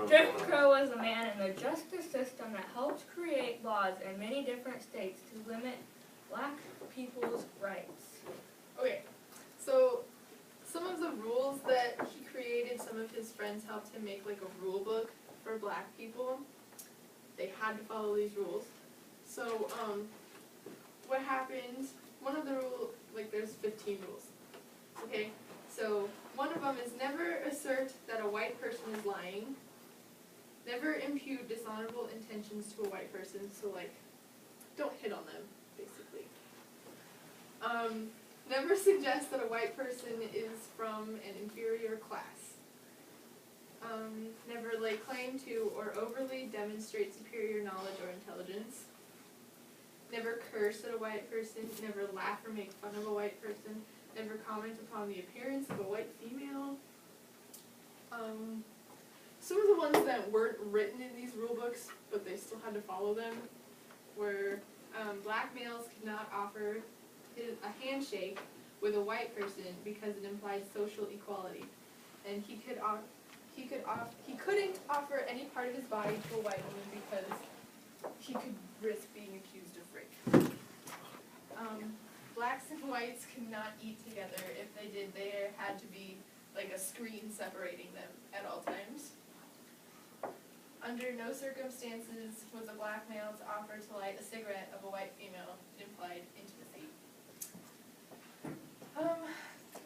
Jim Crow was a man in the justice system that helped create laws in many different states to limit black people's rights. Okay, so some of the rules that he created, some of his friends helped him make like a rule book for black people. They had to follow these rules. So, what happened, one of the rules, like there's 15 rules, okay? So, one of them is never assert that a white person is lying. Never impute dishonorable intentions to a white person, so like, don't hit on them, basically. Never suggest that a white person is from an inferior class. Never lay claim to or overly demonstrate superior knowledge or intelligence. Never curse at a white person. Never laugh or make fun of a white person. Never comment upon the appearance of a white female. Some of the ones that weren't written in these rule books, but they still had to follow them, were black males could not offer a handshake with a white person because it implies social equality, and he couldn't offer any part of his body to a white woman because he could risk being accused of rape. Blacks and whites could not eat together. If they did, there had to be like a screen separating them at all times. Under no circumstances was a black male to offer to light a cigarette of a white female. It implied intimacy.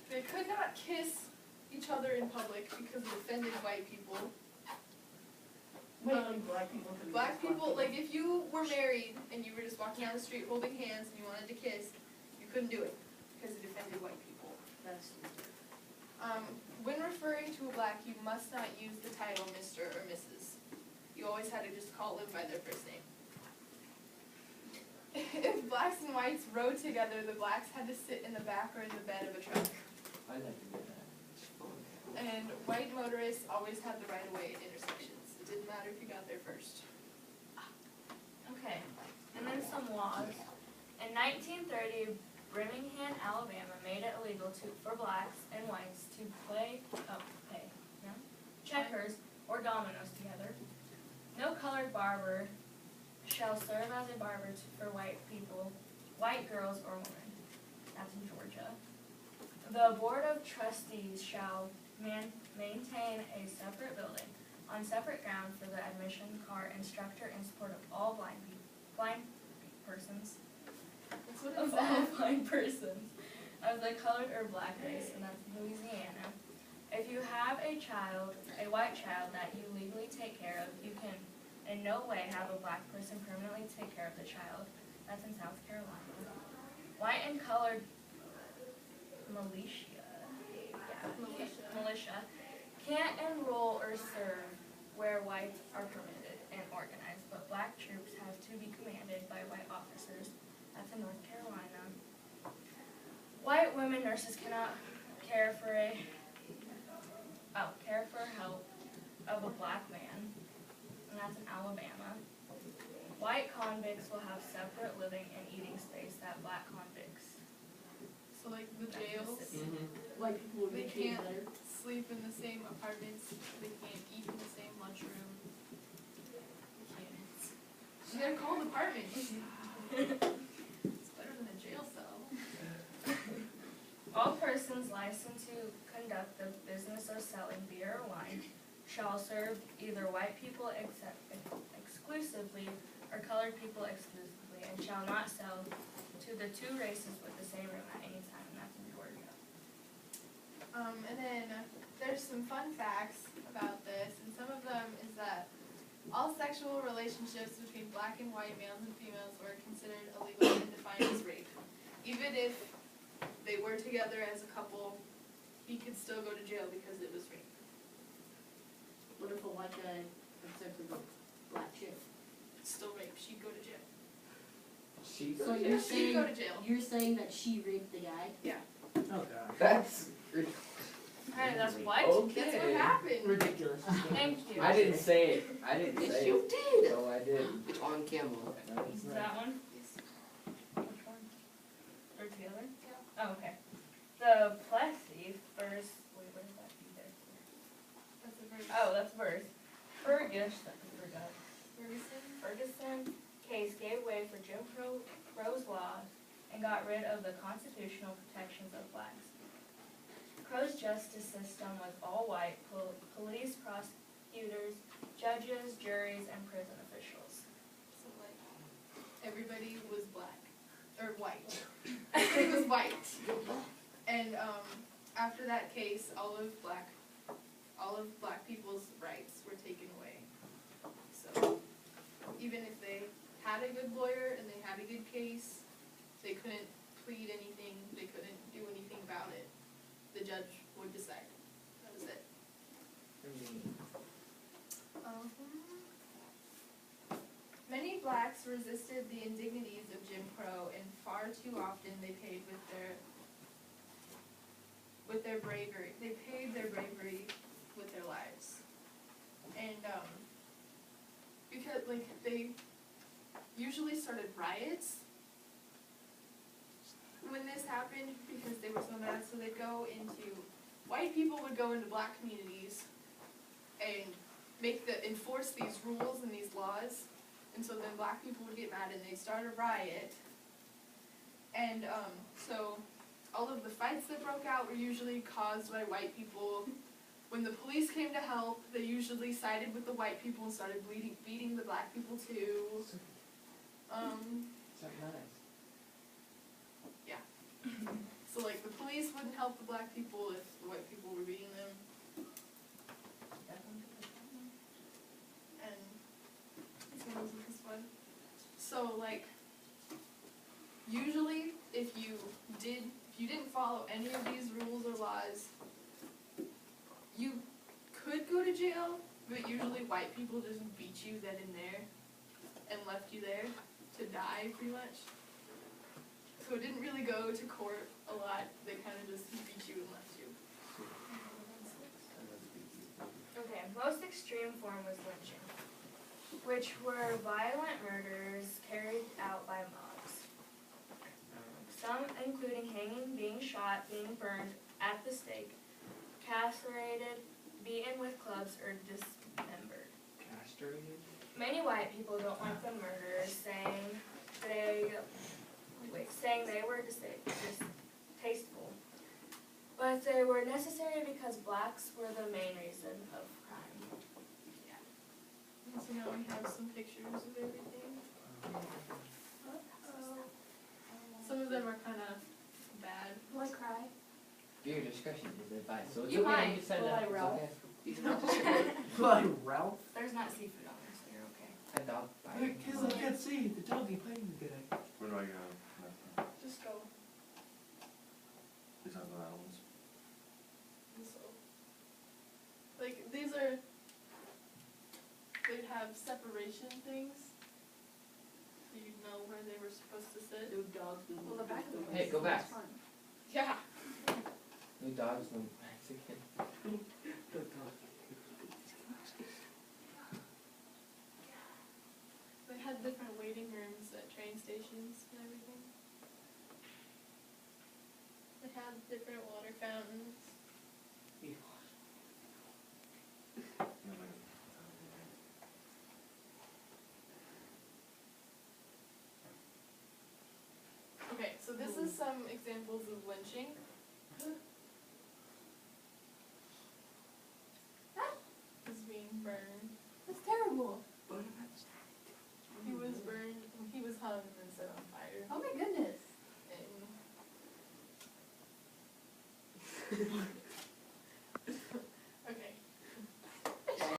They could not kiss each other in public because it offended white people. Black people, like if you were married and you were just walking down the street holding hands and you wanted to kiss, you couldn't do it because it offended white people. That's when referring to a black, you must not use the title Mr. or Mrs. You always had to just call them by their first name. If blacks and whites rode together, the blacks had to sit in the back or in the bed of a truck. I'd like to do that. And white motorists always had the right of way at intersections. It didn't matter if you got there first. Okay, and then some laws. In 1930, Birmingham, Alabama made it illegal for blacks and whites to play checkers or dominoes together. No colored barber shall serve as a barber for white people, white girls or women. That's in Georgia. The Board of Trustees shall maintain a separate building on separate ground for the admission car instructor in support of all blind persons. That's what it Of said. all blind persons of the colored or black race, and that's in Louisiana. If you have a white child that you legally take care of, you can in no way have a black person permanently take care of the child. That's in South Carolina. White and colored militia can't enroll or serve where whites are permitted and organized, but black troops have to be commanded by white officers. That's in North Carolina. White women nurses cannot care for help of a black man, and that's in Alabama. White convicts will have separate living and eating space that black convicts. So like the jails, White people would they be treated can't better. sleep in the same apartments, they can't eat in the same lunchroom. They can't. They're called apartments. It's better than a jail cell. All persons licensed to conduct the business of selling beer or wine shall serve either white people exclusively or colored people exclusively, and shall not sell to the two races with the same room at any time, and that's in Georgia. And then there's some fun facts about this, and some of them is that all sexual relationships between black and white males and females were considered illegal and defined as rape. Even if they were together as a couple, he could still go to jail because it was rape. What if a white guy accepted a black chick? It's still rape. She'd go to jail. She's So She'd go to jail. you're saying that she raped the guy? Yeah. Oh god. That's Hey, that's what? okay. That's what happened. Ridiculous. Thank you. I didn't say it. I didn't Yes, say you it. did. No, I didn't. On camera. I didn't Is say that it. one? Which one? Or together? Yeah. Oh, okay. The Plessy verse. Wait, where's that? There. That's a verse. Oh, that's verse. Ferguson case gave way for Jim Crow's laws and got rid of the constitutional protections of blacks. Crow's justice system was all white, police, prosecutors, judges, juries, and prison officials. So like, everybody was black, or white. Everybody was white. And after that case, all of black people's rights were taken away. So even if they had a good lawyer and they had a good case, they couldn't plead anything, they couldn't do anything about it. The judge would decide. That was it. Many blacks resisted the indignities of Jim Crow, and far too often they paid with their bravery. They paid their bravery with their lives. And because like they usually started riots when this happened because they were so mad. So they'd go into, white people would go into black communities and enforce these rules and these laws. And so then black people would get mad and they'd start a riot. And so all of the fights that broke out were usually caused by white people. When the police came to help, they usually sided with the white people and started beating the black people too. That's nice. So like the police wouldn't help the black people if the white people were beating them. And so was this one. So like usually if you didn't follow any of these rules or laws, you could go to jail, but usually white people just beat you then and there and left you there to die pretty much. So it didn't really go to court a lot, they kind of just beat you and left you. Okay, most extreme form was lynching, which were violent murders carried out by mobs. Some including hanging, being shot, being burned at the stake, castrated, beaten with clubs, or dismembered. Castrated? Many white people don't like the murderers, saying they were distasteful. But they were necessary because blacks were the main reason of crime. And so now we have some pictures of everything. Some of them are kind of bad. Will I cry? Your discretion is advised. So it's You okay might. you said Will that. I, It's Ralph? okay. Blood, Ralph? There's not seafood on there, so you're okay. A dog bite. Because I can't see the doggy playing today. Where do I go? Just go. These are the animals. So, like they'd have separation things. So you'd know where they were supposed to sit. No dogs, no. Well, the back of the Hey, go back. Yeah. No dogs, no Mexican. They had different waiting rooms at train stations and everything. They had different water fountains. Okay, so this is some examples of lynching. He's being burned. That's terrible. He was burned, he was hung and then set on fire. Oh my goodness. And